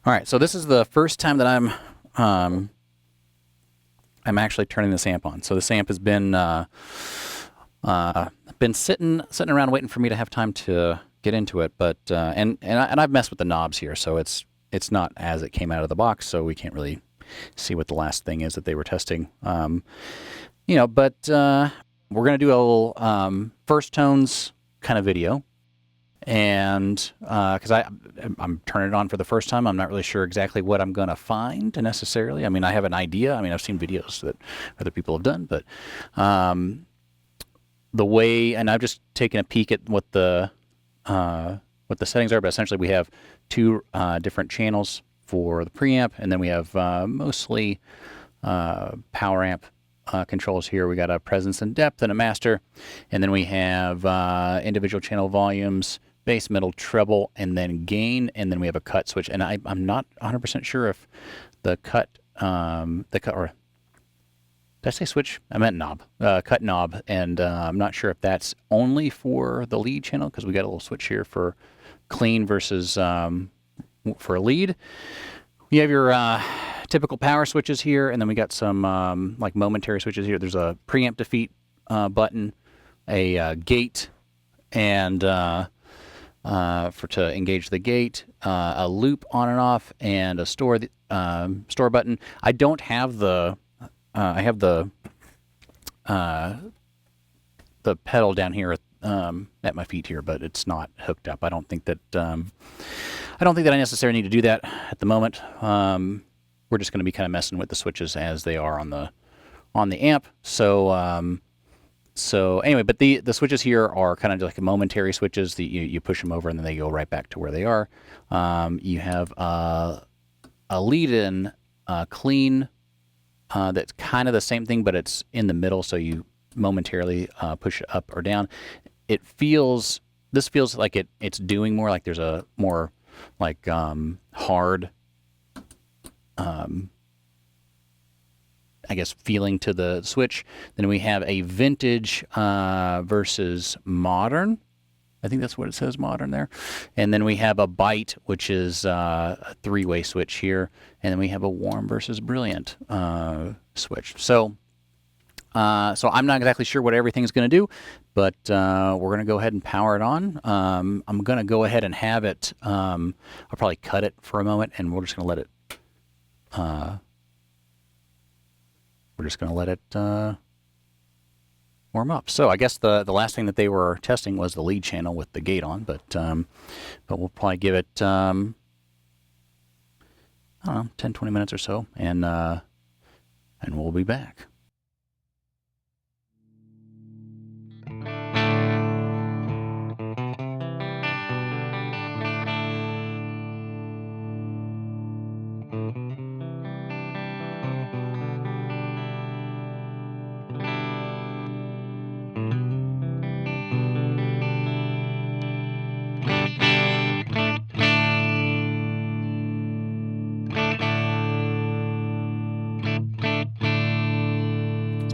All right, so this is the first time that I'm actually turning this amp on. So this amp has been sitting around waiting for me to have time to get into it, but and I've messed with the knobs here, so it's not as it came out of the box, so we can't really see what the last thing is that they were testing. You know, but we're gonna do a little first tones kind of video. And because I'm turning it on for the first time, I'm not really sure exactly what I'm going to find necessarily. I mean, I have an idea. I mean, I've seen videos that other people have done, but the way, and I've just taken a peek at what the settings are. But essentially, we have two different channels for the preamp, and then we have mostly power amp controls here. We got a presence and depth and a master, and then we have individual channel volumes, bass, middle, treble, and then gain, and then we have a cut switch. And I'm not 100% sure if the cut, or did I say switch? I meant knob, cut knob, and I'm not sure if that's only for the lead channel, because we got a little switch here for clean versus for a lead. You have your typical power switches here, and then we got some like momentary switches here. There's a preamp defeat button, a gate, and to engage the gate, a loop on and off, and a store button. I don't have the I have the pedal down here at my feet here, but it's not hooked up. I don't think that I necessarily need to do that at the moment. We're just going to be kind of messing with the switches as they are on the amp. So anyway, but the switches here are kind of like momentary switches that you push them over and then they go right back to where they are. You have a lead-in clean that's kind of the same thing, but it's in the middle, so you momentarily push it up or down. This feels like it's doing more, like there's a more like hard, I guess, feeling to the switch. Then we have a vintage versus modern. I think that's what it says, modern there. And then we have a bite, which is a three-way switch here. And then we have a warm versus brilliant switch. So I'm not exactly sure what everything's going to do, but we're going to go ahead and power it on. I'm going to go ahead and have it, I'll probably cut it for a moment, and we're just going to let it warm up. So I guess the last thing that they were testing was the lead channel with the gate on, but we'll probably give it I don't know, 10-20 minutes or so, and we'll be back.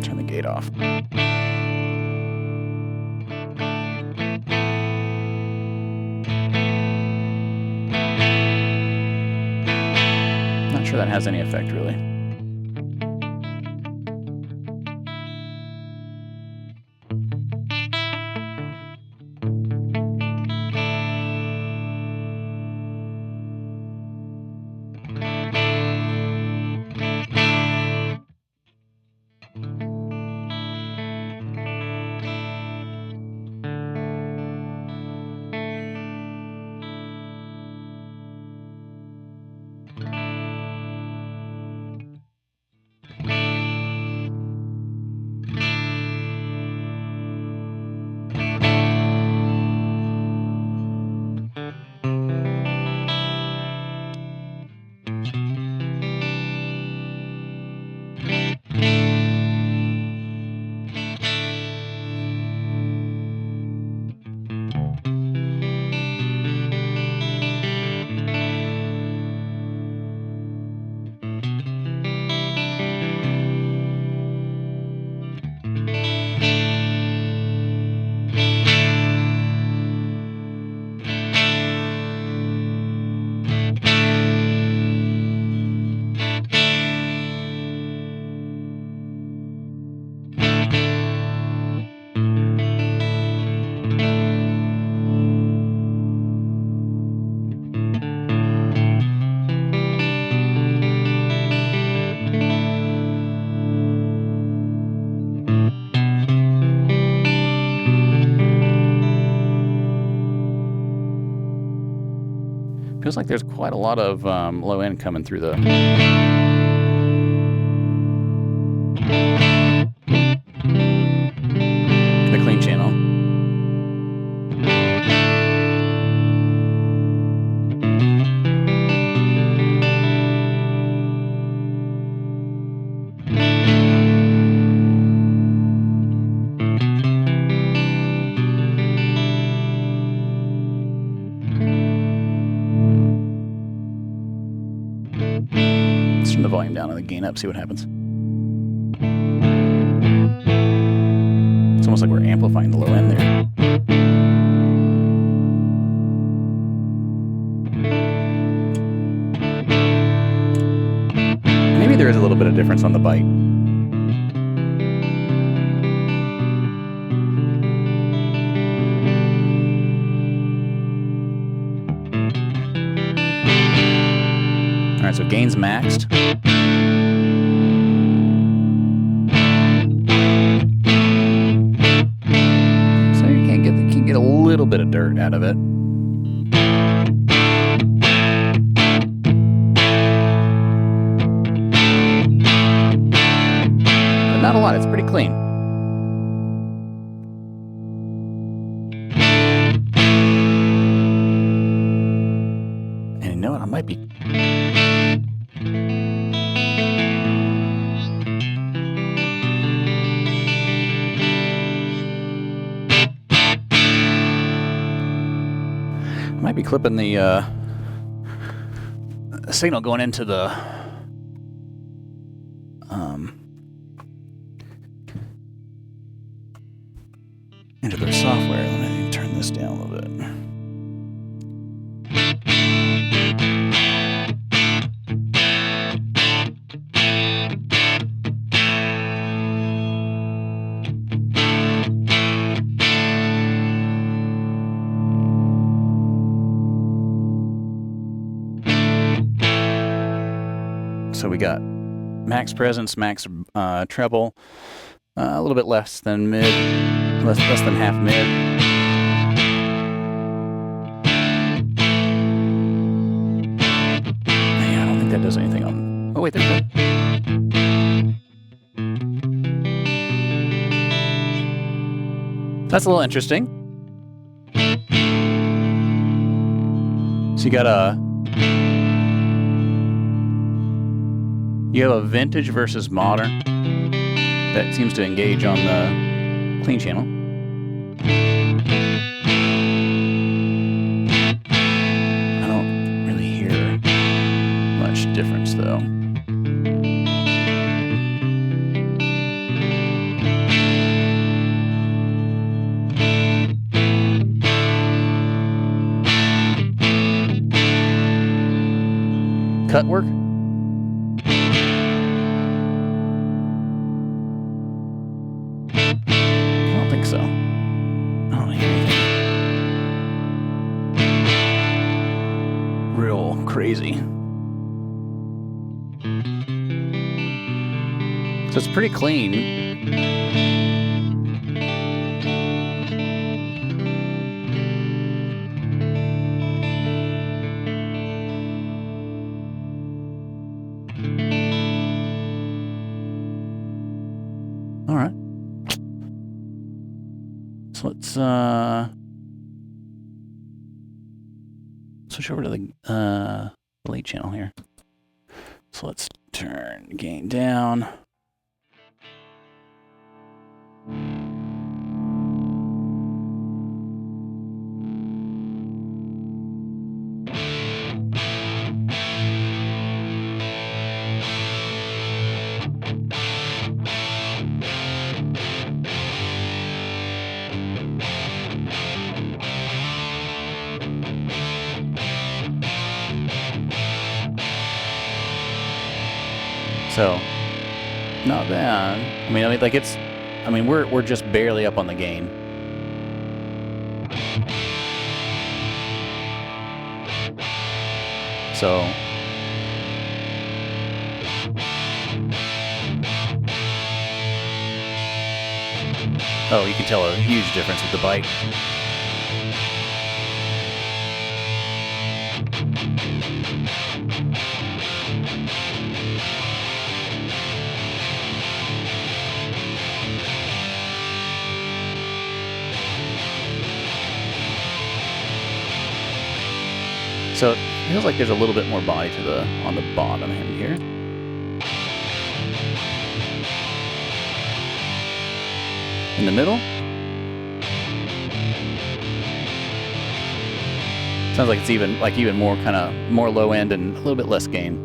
Turn the gate off. Not sure that has any effect, really. Feels like there's quite a lot of low end coming through the clean channel. Let's turn the volume down and the gain up, see what happens. It's almost like we're amplifying the low end there. Maybe there is a little bit of difference on the bite. All right, so gain's maxed. So you can get a little bit of dirt out of it. But not a lot, it's pretty clean. And you know what, I might be clipping the signal going into the software. Let me turn this down a little bit. So we got max presence, max treble, a little bit less than mid, less than half mid. Yeah, I don't think that does anything on. Oh wait, there's that. That's a little interesting. So you got you have a vintage versus modern that seems to engage on the clean channel. I don't really hear much difference though. Cut work? So, I don't hear anything real crazy. So it's pretty clean. All right. So let's switch over to the late channel here. So let's turn gain down. So, not bad. I mean, like it's. I mean, we're just barely up on the gain. So. Oh, you can tell a huge difference with the bite. So it feels like there's a little bit more body to the on the bottom end here. In the middle. Sounds like it's even more kind of more low end and a little bit less gain.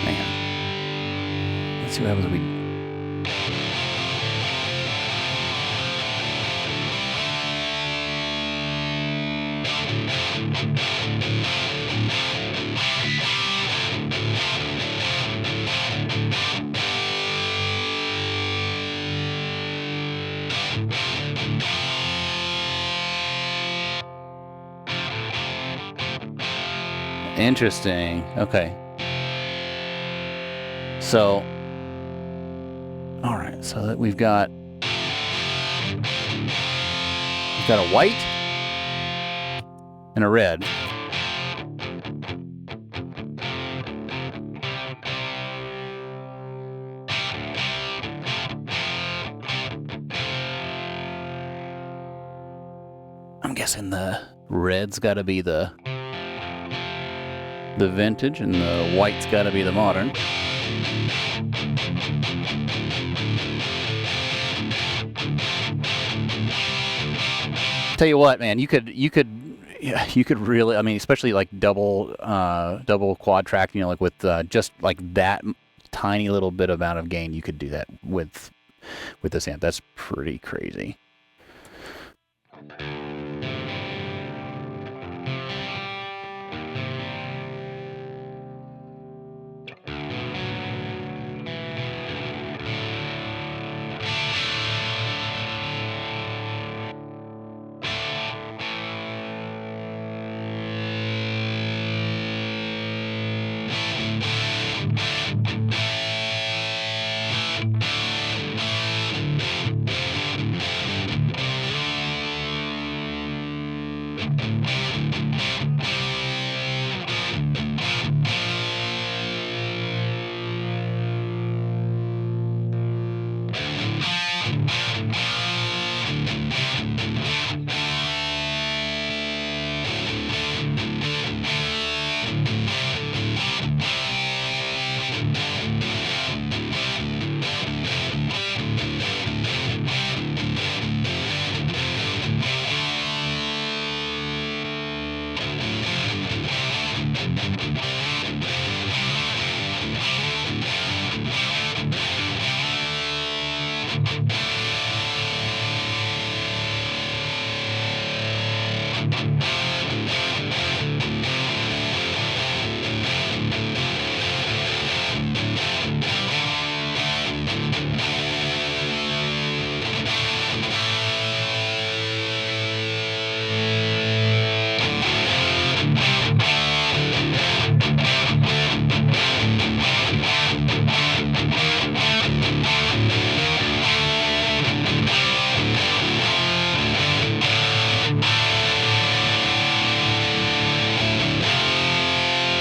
Man. Let's see what happens if we... Interesting. Okay. So, all right. So that we've got a white and a red. I'm guessing the red's got to be the vintage, and the white's got to be the modern. Tell you what, man, you could really, I mean, especially like double quad track, you know, like with just like that tiny little bit amount of gain, you could do that with this amp. That's pretty crazy.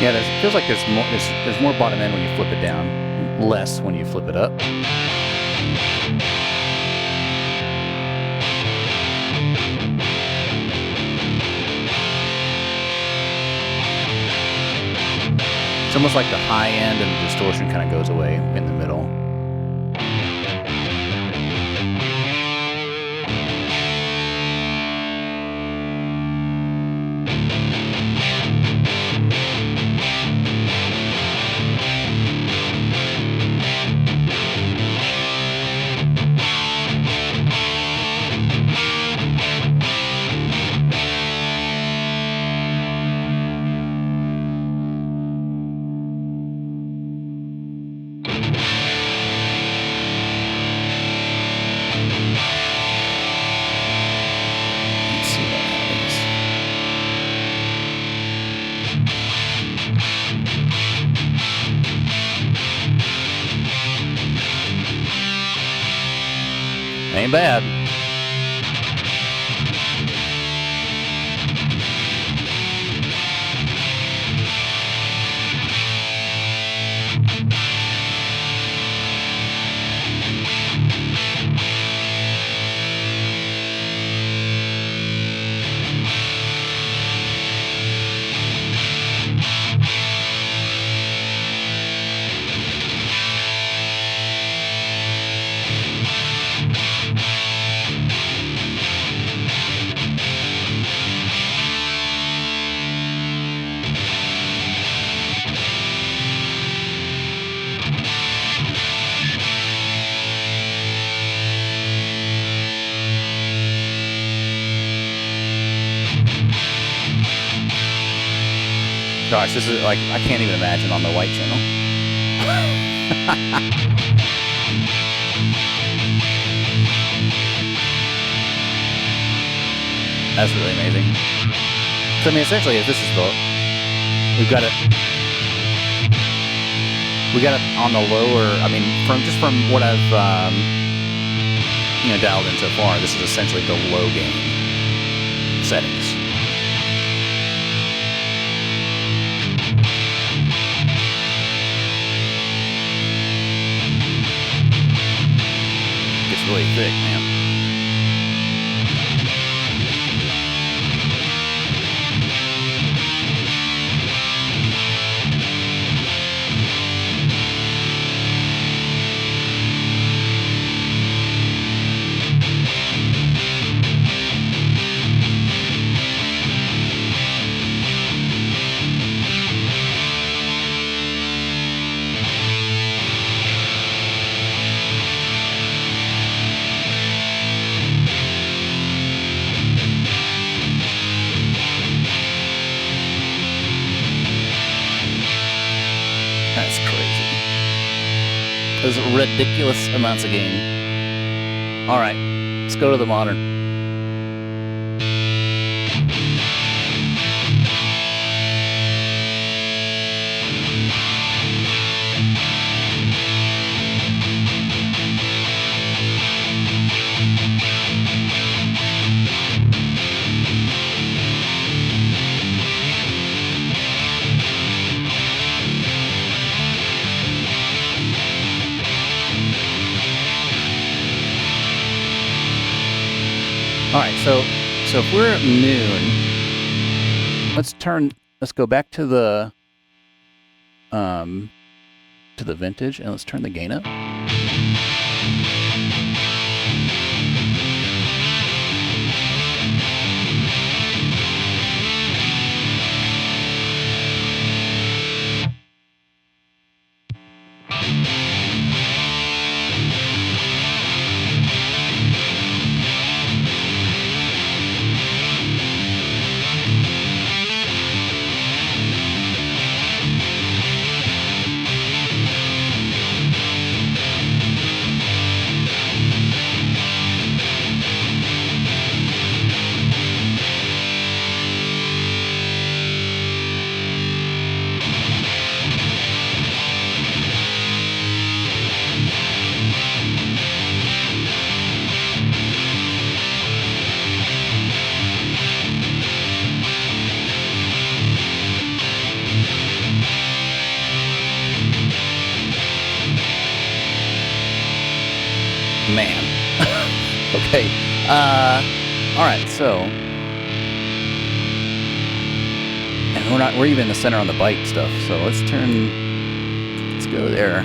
Yeah, it feels like there's more bottom end when you flip it down, less when you flip it up. It's almost like the high end and the distortion kind of goes away in the middle. Ain't bad. Gosh, this is like, I can't even imagine on the white channel. That's really amazing. So, I mean, essentially, this is the, we got it on the lower, I mean, from what I've, dialed in so far, this is essentially the low gain settings. It's really thick, man. That's crazy. Those ridiculous amounts of gain. All right, let's go to the modern. All right, so if we're at noon, let's go back to the vintage and let's turn the gain up. Man. Okay. All right, so, and we're even in the center on the bite stuff, so let's go there.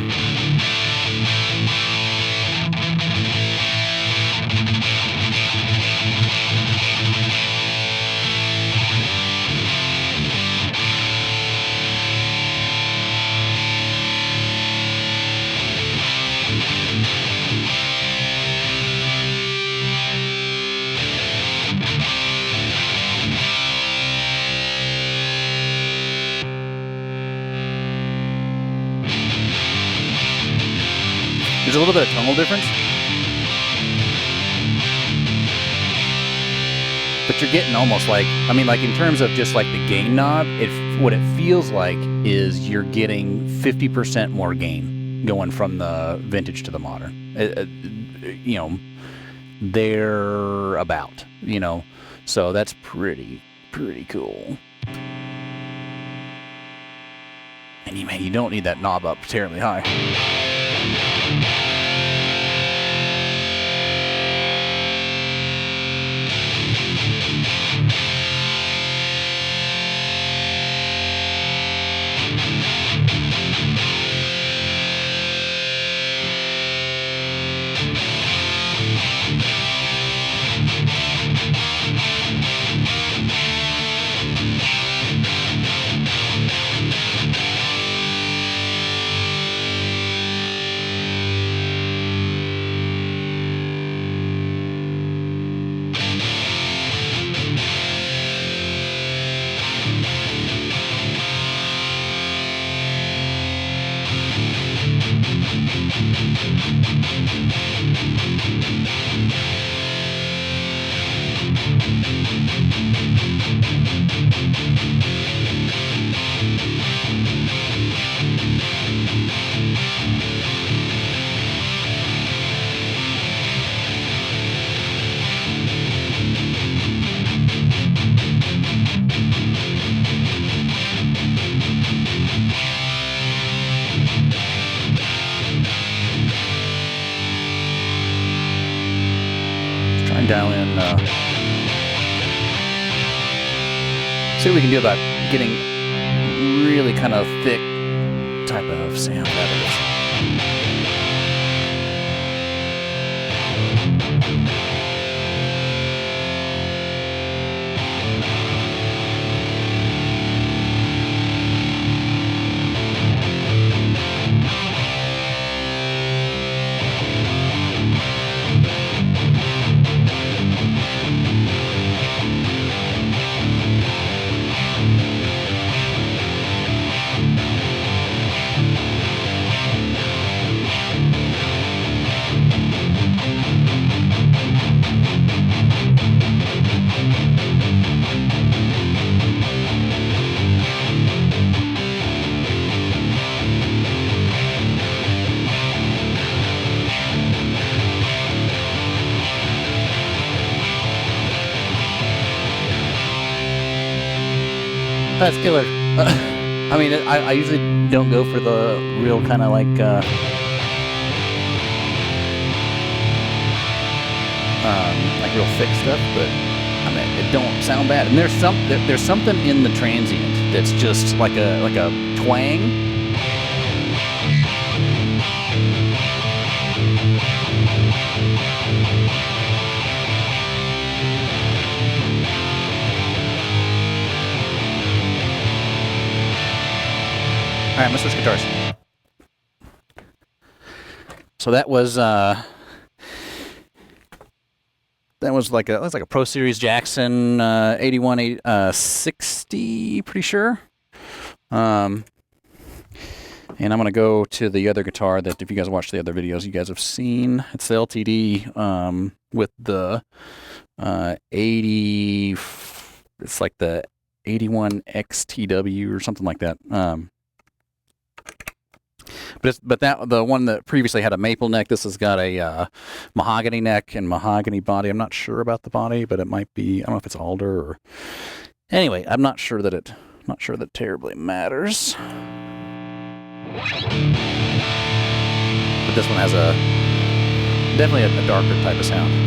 There's a little bit of tonal difference, but you're getting almost like, I mean, like in terms of just like the gain knob, what it feels like is you're getting 50% more gain going from the vintage to the modern. They're about, so that's pretty cool. And man, you don't need that knob up terribly high. try and dial in, see what we can do about getting really kind of thick type of sound out of this. That's killer. I mean, I usually don't go for the real kind of like real thick stuff, but I mean, it don't sound bad. And there's something in the transient that's just like a twang. All right, I'm gonna switch guitars. So that was like a Pro Series Jackson 8160, pretty sure. And I'm gonna go to the other guitar that, if you guys watch the other videos, you guys have seen. It's the LTD with the 80. It's like the 81 XTW or something like that. But the one that previously had a maple neck, this has got a mahogany neck and mahogany body. I'm not sure about the body, but it might be. I don't know if it's alder or. Anyway, I'm not sure that terribly matters. But this one has definitely a darker type of sound.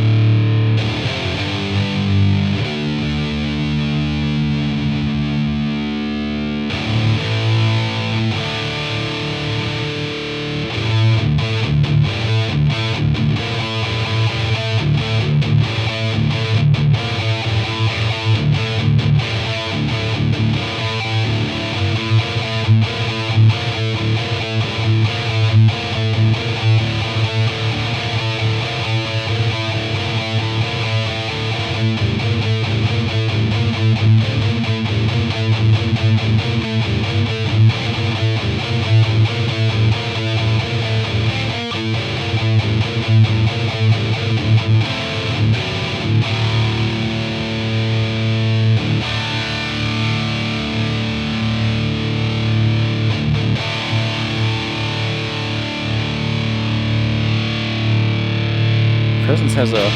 Presence has a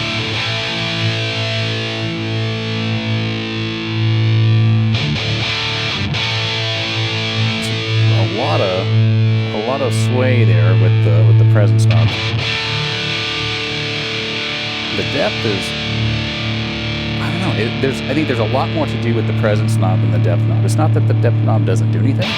lot of sway there with the presence knob. The depth is, I don't know. I think there's a lot more to do with the presence knob than the depth knob. It's not that the depth knob doesn't do anything.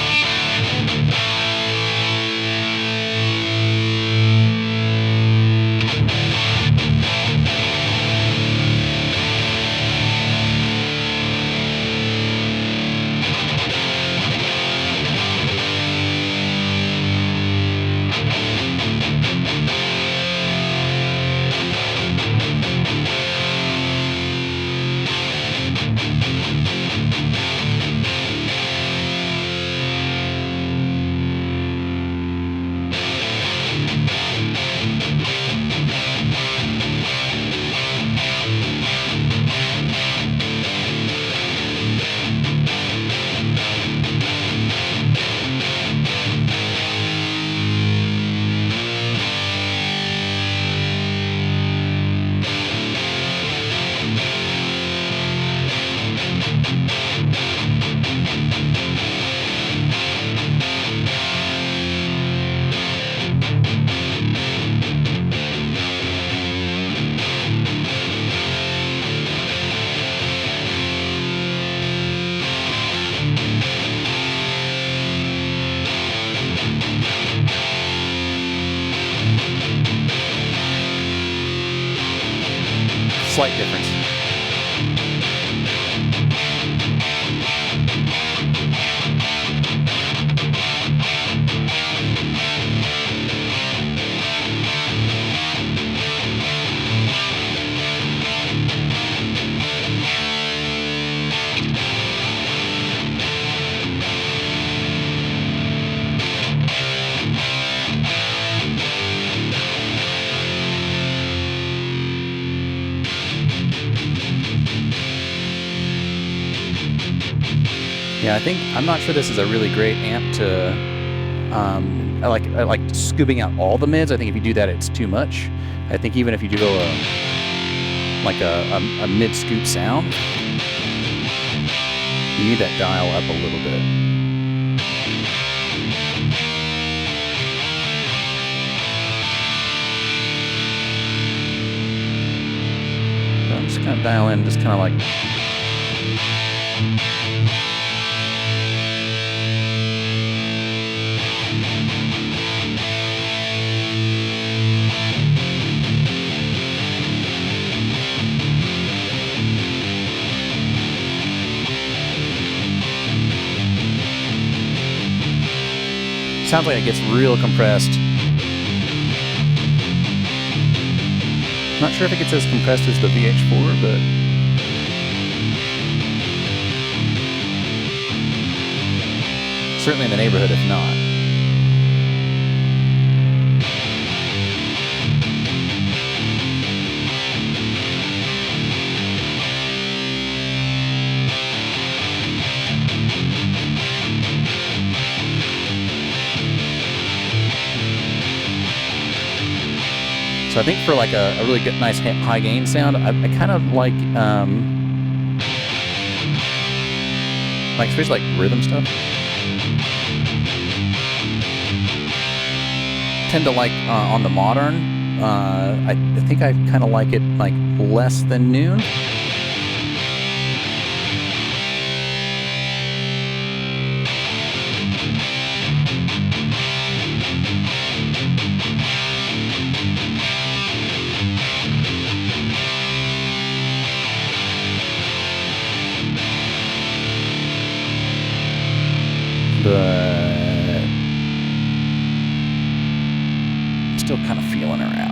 slight difference. Yeah, I'm not sure this is a really great amp to, I like scooping out all the mids. I think if you do that, it's too much. I think even if you do a mid scoop sound, you need that dial up a little bit. So I'm just gonna dial in, just kind of like. Sounds like it gets real compressed. Not sure if it gets as compressed as the VH4, but certainly in the neighborhood, if not. So I think for like a really good, nice high gain sound, I kind of like especially like rhythm stuff. I tend to like on the modern. I think I kind of like it like less than noon. But I'm still kind of feeling her out.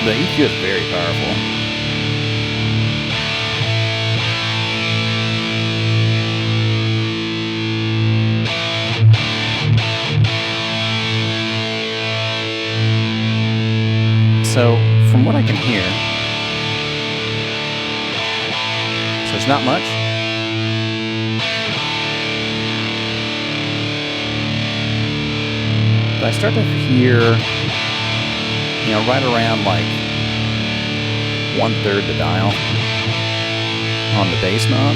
The EQ is very powerful. So, from what I can hear, so it's not much. But I start to hear, you know, right around like 1/3 the dial on the bass knob.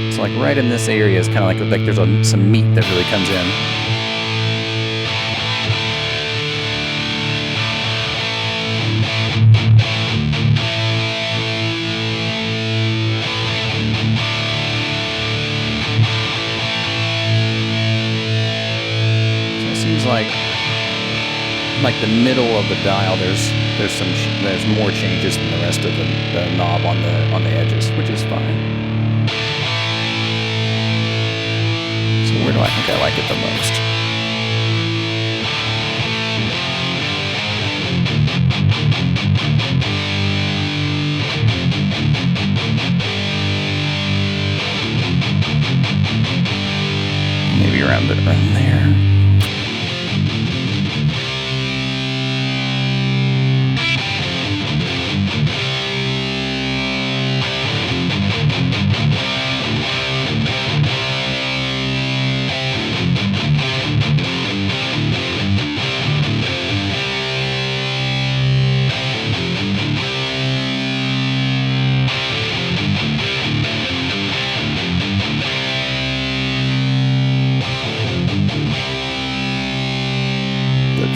It's like right in this area is kind of like there's some meat that really comes in. like the middle of the dial, there's more changes than the rest of the knob on the edges, which is fine. So where do I think I like it the most? Maybe around there.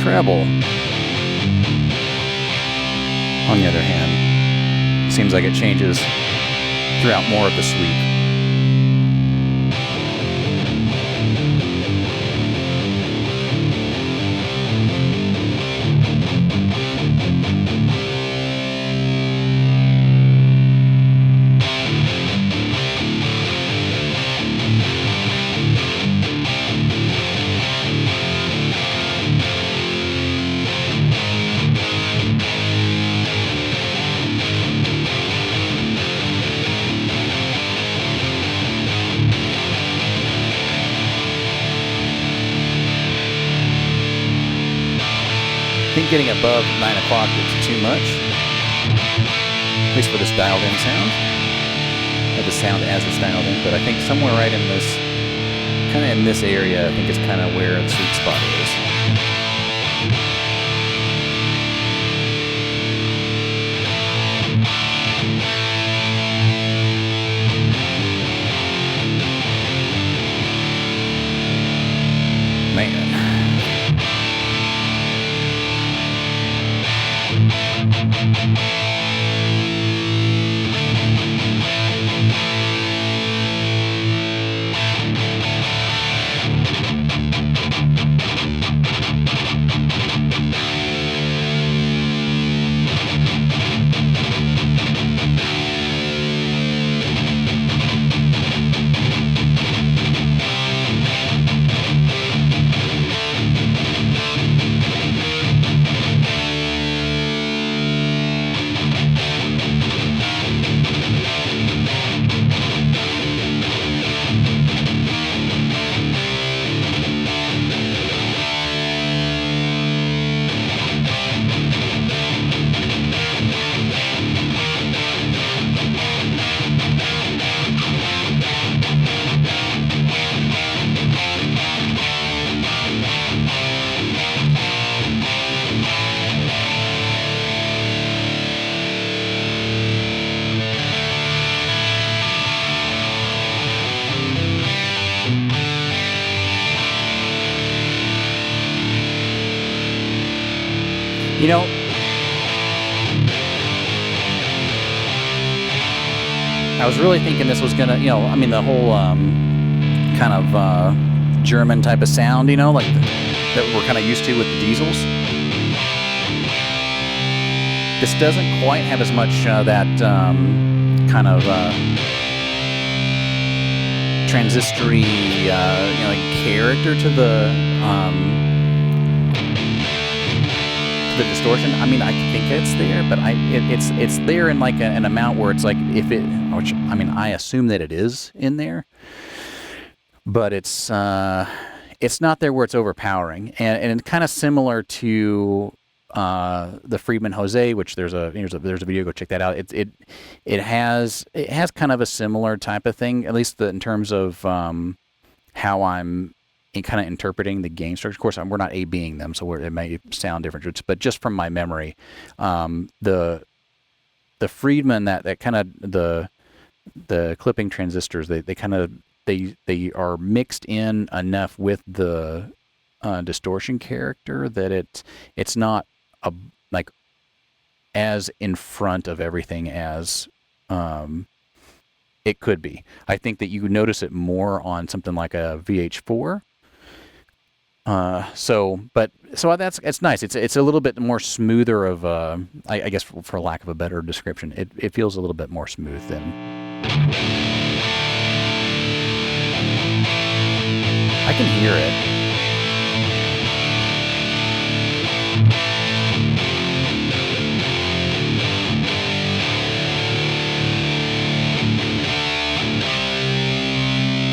Treble, on the other hand, seems like it changes throughout more of the sweep. I think getting above 9 o'clock is too much, at least for this dialed-in sound, or the sound as it's dialed in, but I think somewhere right in this, kind of in this area, I think is kind of where the sweet spot is. Man. You know, I was really thinking this was gonna, I mean, the whole kind of German type of sound, like that we're kind of used to with the diesels. This doesn't quite have as much that kind of transistory, like character to the distortion. I mean, I think it's there, but it's there in like an amount where it's like which I mean, I assume that it is in there, but it's not there where it's overpowering, and kind of similar to the Friedman Jose, which there's a video, go check that out. It has kind of a similar type of thing, at least in terms of how I'm kind of interpreting the gain structure. Of course, we're not A-Bing them, so it may sound different. But just from my memory, the Friedman, that kind of the clipping transistors, they are mixed in enough with the distortion character that it's not like as in front of everything as it could be. I think that you would notice it more on something like a VH4. So it's nice. It's a little bit more smoother of I guess for lack of a better description, it feels a little bit more smooth than. I can hear it.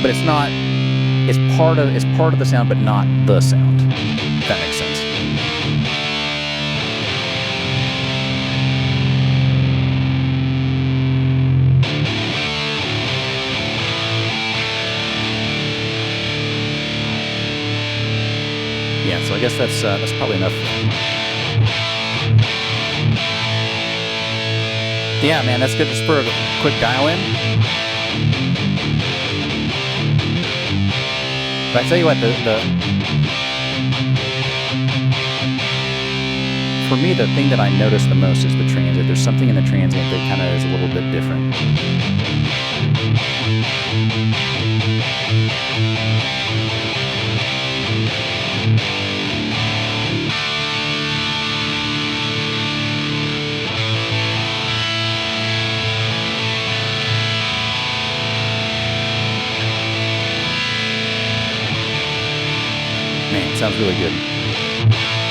But it's not. It's part of the sound, but not the sound. If that makes sense. Yeah, so I guess that's probably enough. Yeah, man, that's good just for a quick dial in. But I tell you what, for me, the thing that I notice the most is the transient. There's something in the transient that kind of is a little bit different. Man, it sounds really good.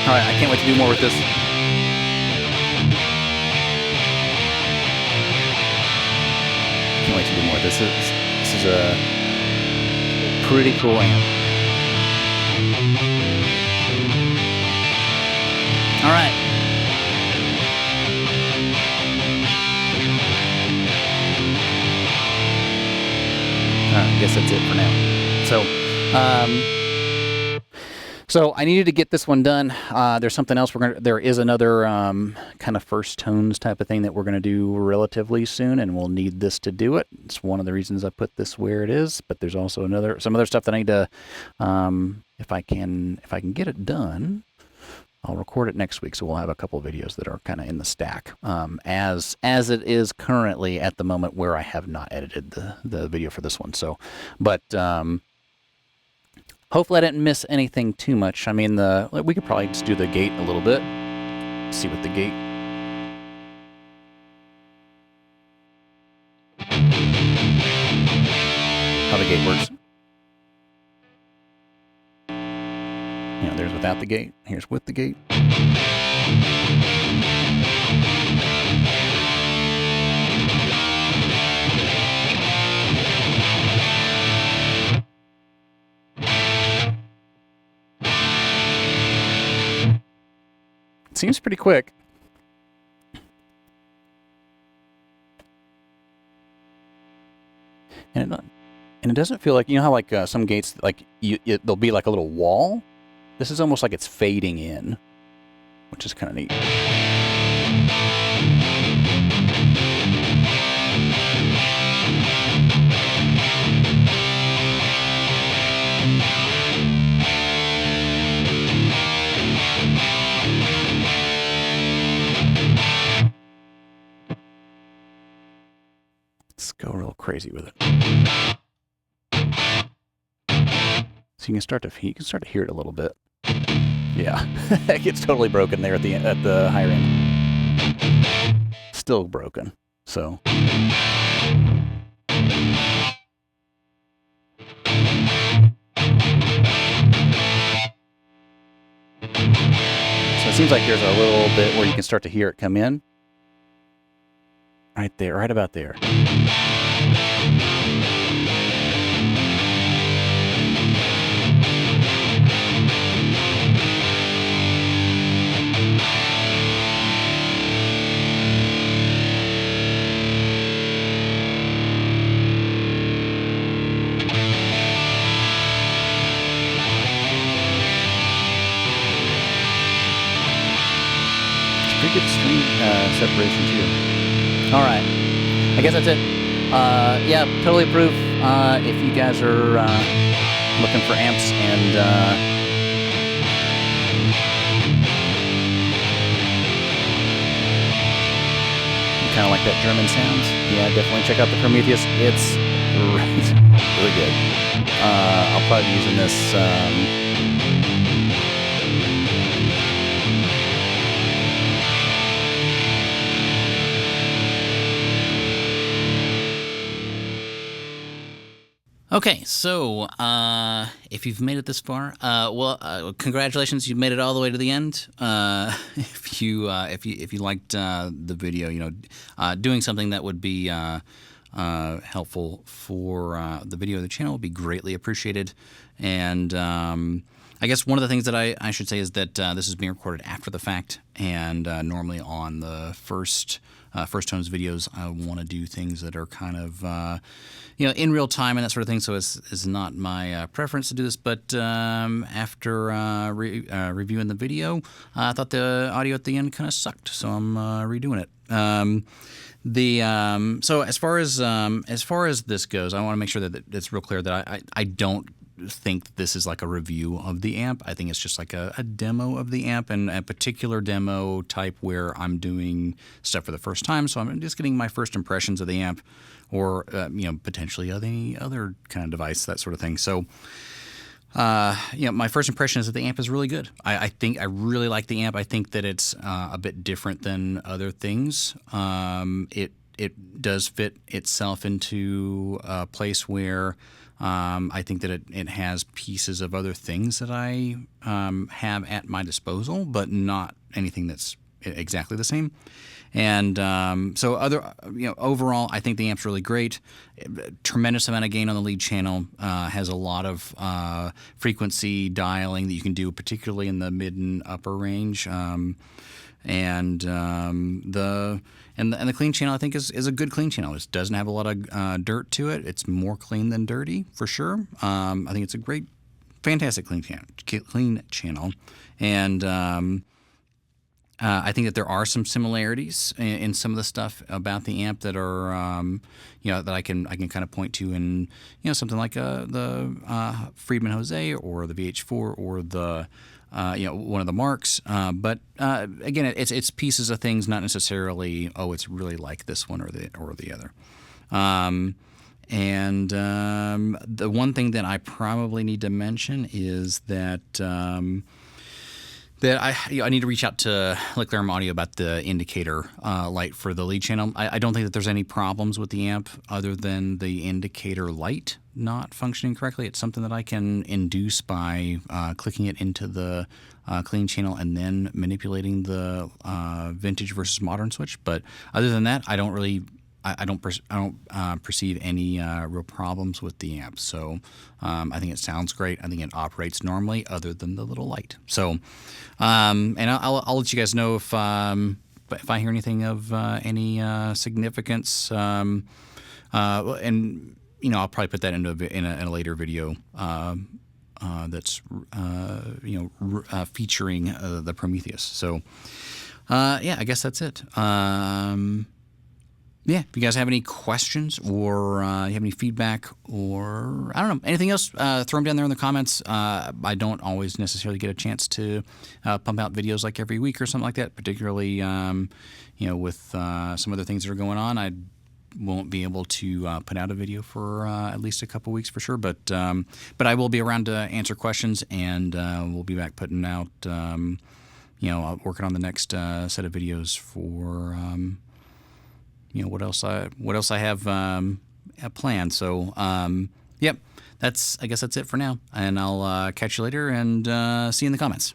All right, I can't wait to do more with this. Can't wait to do more. This is a pretty cool amp. All right. I guess that's it for now. So I needed to get this one done. There's something else there is another kind of first tones type of thing that we're gonna do relatively soon, and we'll need this to do it. It's one of the reasons I put this where it is. But there's also some other stuff that I need to, if I can get it done, I'll record it next week. So we'll have a couple of videos that are kind of in the stack, as it is currently at the moment where I have not edited the video for this one. So, but. Hopefully I didn't miss anything too much. I mean, we could probably just do the gate a little bit. See what the gate. How the gate works. You know, there's without the gate. Here's with the gate. Seems pretty quick. And it doesn't feel like, you know how like some gates, like there'll be like a little wall. This is almost like it's fading in, which is kind of neat. Let's go real crazy with it. So you can start to hear it a little bit. Yeah, it gets totally broken there at the higher end. Still broken. So. So it seems like there's a little bit where you can start to hear it come in. Right there, right about there. It's pretty good string separation too. All right, I guess that's it. Yeah, totally approve. If you guys are looking for amps and you kind of like that German sounds, yeah, definitely check out the Prometheus. It's really good. I'll probably be using this Okay, so if you've made it this far, congratulations! You've made it all the way to the end. If you liked the video, doing something that would be helpful for the video of the channel would be greatly appreciated. And I guess one of the things that I should say is that this is being recorded after the fact, and normally on the first tones videos, I want to do things that are kind of in real time and that sort of thing. So it's not my preference to do this, but after reviewing the video, I thought the audio at the end kind of sucked, so I'm redoing it. So as far as this goes, I want to make sure that it's real clear that I don't think this is like a review of the amp. I think it's just like a demo of the amp, and a particular demo type where I'm doing stuff for the first time. So I'm just getting my first impressions of the amp, or potentially any other kind of device, that sort of thing. So my first impression is that the amp is really good. I think I really like the amp. I think that it's a bit different than other things. It does fit itself into a place where I think that it has pieces of other things that I have at my disposal, but not anything that's exactly the same. And so overall, I think the amp's really great. Tremendous amount of gain on the lead channel. Has a lot of frequency dialing that you can do, particularly in the mid and upper range. And the clean channel, I think, is a good clean channel. It doesn't have a lot of dirt to it. It's more clean than dirty, for sure. I think it's a great, fantastic clean channel. And I think that there are some similarities in some of the stuff about the amp that are, that I can kind of point to in, something like the Friedman Jose or the VH4 or the one of the marks, but again, it's pieces of things, not necessarily it's really like this one or the other. And the one thing that I probably need to mention is that I need to reach out to Lichtlaerum Audio about the indicator light for the lead channel. I don't think that there's any problems with the amp other than the indicator light not functioning correctly. It's something that I can induce by clicking it into the clean channel and then manipulating the vintage versus modern switch. But other than that, I don't perceive any real problems with the amp. So I think it sounds great. I think it operates normally, other than the little light. So, and I'll let you guys know if I hear anything of any significance. And I'll probably put that in a later video that's featuring the Prometheus. So I guess that's it. If you guys have any questions or you have any feedback or, I don't know, anything else, throw them down there in the comments. I don't always necessarily get a chance to pump out videos like every week or something like that, particularly, with some other things that are going on. I won't be able to put out a video for at least a couple weeks for sure, but I will be around to answer questions, and we'll be back putting out, working on the next set of videos for... what else I have planned. So, I guess that's it for now. And I'll catch you later and see you in the comments.